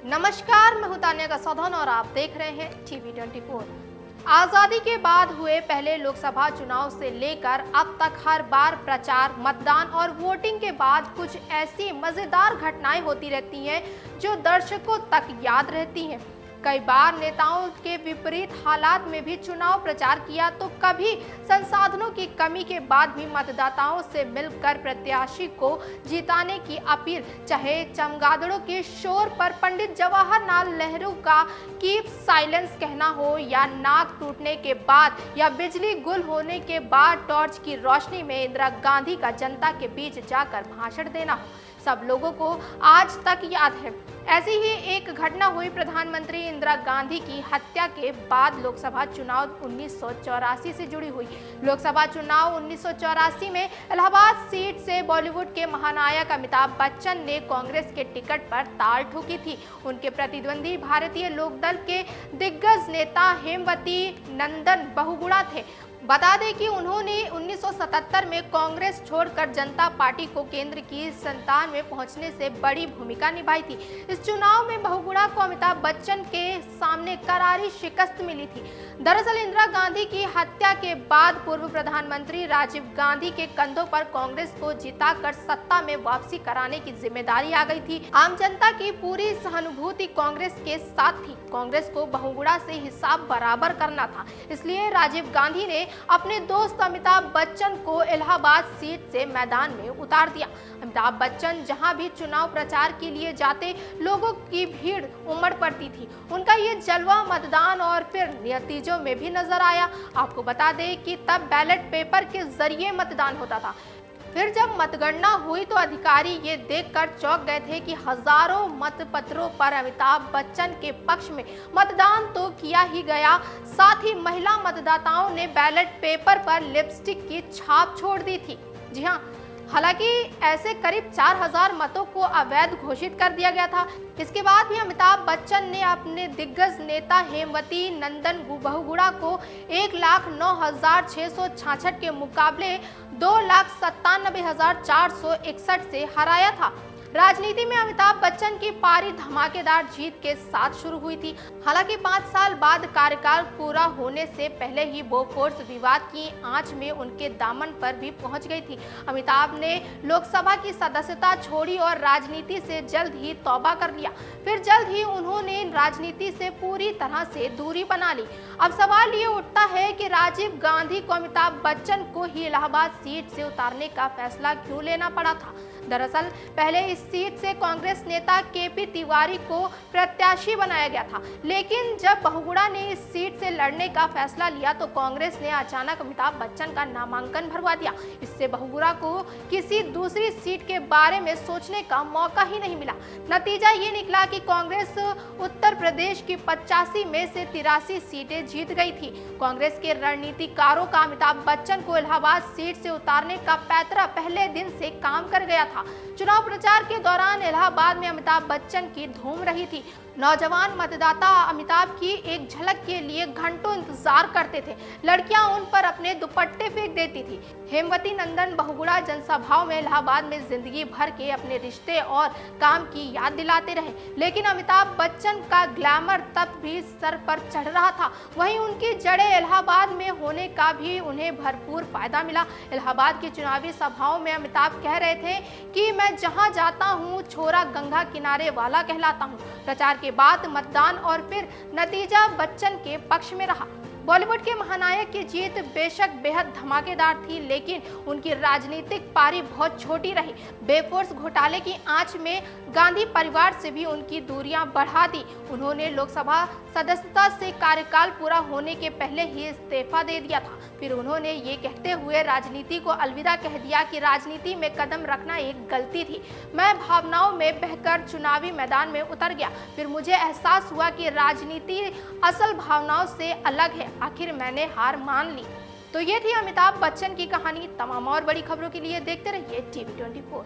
नमस्कार, मैं हूं तान्या कसौधन और आप देख रहे हैं टीवी 24। आजादी के बाद हुए पहले लोकसभा चुनाव से लेकर अब तक हर बार प्रचार, मतदान और वोटिंग के बाद कुछ ऐसी मजेदार घटनाएं होती रहती हैं जो दर्शकों तक याद रहती हैं। कई बार नेताओं के विपरीत हालात में भी चुनाव प्रचार किया तो कभी संसाधनों की कमी के बाद भी मतदाताओं से मिलकर प्रत्याशी को जिताने की अपील, चाहे चमगादड़ों के शोर पर पंडित जवाहरलाल नेहरू का कीप साइलेंस कहना हो, या नाक टूटने के बाद या बिजली गुल होने के बाद टॉर्च की रोशनी में इंदिरा गांधी का जनता के बीच जाकर भाषण देना हो, सब लोगों को आज तक याद है। ऐसी ही एक घटना हुई प्रधानमंत्री इंदिरा गांधी की हत्या के बाद लोकसभा चुनाव 1984 से जुड़ी हुई। लोकसभा चुनाव 1984 में इलाहाबाद सीट से बॉलीवुड के महानायक अमिताभ बच्चन ने कांग्रेस के टिकट पर ताल ठोकी थी। उनके प्रतिद्वंदी भारतीय लोकदल के दिग्गज नेता हेमवती नंदन बहुगुणा थे। बता दें कि उन्होंने 1977 में कांग्रेस छोड़कर जनता पार्टी को केंद्र की संतान में पहुंचने से बड़ी भूमिका निभाई थी। इस चुनाव में बहुगुणा को अमिताभ बच्चन के सामने करारी शिकस्त मिली थी। दरअसल इंदिरा गांधी की हत्या के बाद पूर्व प्रधानमंत्री राजीव गांधी के कंधों पर कांग्रेस को जिताकर सत्ता में वापसी कराने की जिम्मेदारी आ गई थी। आम जनता की पूरी सहानुभूति कांग्रेस के साथ थी। कांग्रेस को बहुगुणा से हिसाब बराबर करना था, इसलिए राजीव गांधी ने अपने दोस्त अमिताभ बच्चन को इलाहाबाद सीट से मैदान में उतार दिया। अमिताभ बच्चन जहां भी चुनाव प्रचार के लिए जाते, लोगों की भीड़ उमड़ पड़ती थी। उनका ये जलवा मतदान और फिर नतीजों में भी नजर आया। आपको बता दें कि तब बैलेट पेपर के जरिए मतदान होता था। फिर जब मतगणना हुई तो अधिकारी ये देखकर चौंक गए थे कि हजारों मतपत्रों पर अमिताभ बच्चन के पक्ष में मतदान तो किया ही गया, साथ ही महिला मतदाताओं ने बैलेट पेपर पर लिपस्टिक की छाप छोड़ दी थी। जी हाँ, हालांकि ऐसे करीब 4000 मतों को अवैध घोषित कर दिया गया था। इसके बाद भी अमिताभ बच्चन ने अपने दिग्गज नेता हेमवती नंदन बहुगुणा को 1,09,666 के मुकाबले 2,97,461 से हराया था। राजनीति में अमिताभ बच्चन की पारी धमाकेदार जीत के साथ शुरू हुई थी। हालांकि 5 साल बाद कार्यकाल पूरा होने से पहले ही बोफोर्स विवाद की आंच में उनके दामन पर भी पहुंच गई थी। अमिताभ ने लोकसभा की सदस्यता छोड़ी और राजनीति से जल्द ही तौबा कर लिया। फिर जल्द ही उन्होंने राजनीति से पूरी तरह से दूरी बना ली। अब सवाल ये उठता है कि राजीव गांधी को अमिताभ बच्चन को ही इलाहाबाद सीट से उतारने का फैसला क्यों लेना पड़ा था। दरअसल पहले इस सीट से कांग्रेस नेता केपी तिवारी को प्रत्याशी बनाया गया था, लेकिन जब बहुगुणा ने इस सीट से लड़ने का फैसला लिया तो कांग्रेस ने अचानक अमिताभ बच्चन का नामांकन भरवा दिया। इससे बहुगुणा को किसी दूसरी सीट के बारे में सोचने का मौका ही नहीं मिला। नतीजा ये निकला कि कांग्रेस उत्तर प्रदेश की 85 में से 83 सीटें जीत गई थी। कांग्रेस के रणनीतिकारों का अमिताभ बच्चन को इलाहाबाद सीट से उतारने का पैंतरा पहले दिन से काम कर गया था। चुनाव प्रचार के दौरान इलाहाबाद में अमिताभ बच्चन की धूम रही थी। नौजवान मतदाता अमिताभ की एक झलक के लिए घंटों इंतजार करते थे। लड़कियां उन पर अपने दुपट्टे फेंक देती थी। हेमवती नंदन बहुगुणा जनसभाओं में इलाहाबाद में जिंदगी भर के अपने रिश्ते और काम की याद दिलाते रहे, लेकिन अमिताभ बच्चन का ग्लैमर तब भी सर पर चढ़ रहा था। वहीं उनकी जड़ें इलाहाबाद में होने का भी उन्हें भरपूर फायदा मिला। इलाहाबाद की चुनावी सभाओं में अमिताभ कह रहे थे कि मैं जहां जाता हूं छोरा गंगा किनारे वाला कहलाता हूं। प्रचार के बाद मतदान और फिर नतीजा बच्चन के पक्ष में रहा। बॉलीवुड के महानायक की जीत बेशक बेहद धमाकेदार थी, लेकिन उनकी राजनीतिक पारी बहुत छोटी रही। बोफोर्स घोटाले की आंच में गांधी परिवार से भी उनकी दूरियां बढ़ा दी। उन्होंने लोकसभा सदस्यता से कार्यकाल पूरा होने के पहले ही इस्तीफा दे दिया था। फिर उन्होंने ये कहते हुए राजनीति को अलविदा कह दिया कि राजनीति में कदम रखना एक गलती थी। मैं भावनाओं में बहकर चुनावी मैदान में उतर गया। फिर मुझे एहसास हुआ कि राजनीति असल भावनाओं से अलग है। आखिर मैंने हार मान ली। तो ये थी अमिताभ बच्चन की कहानी। तमाम और बड़ी खबरों के लिए देखते रहिए टीवी 24।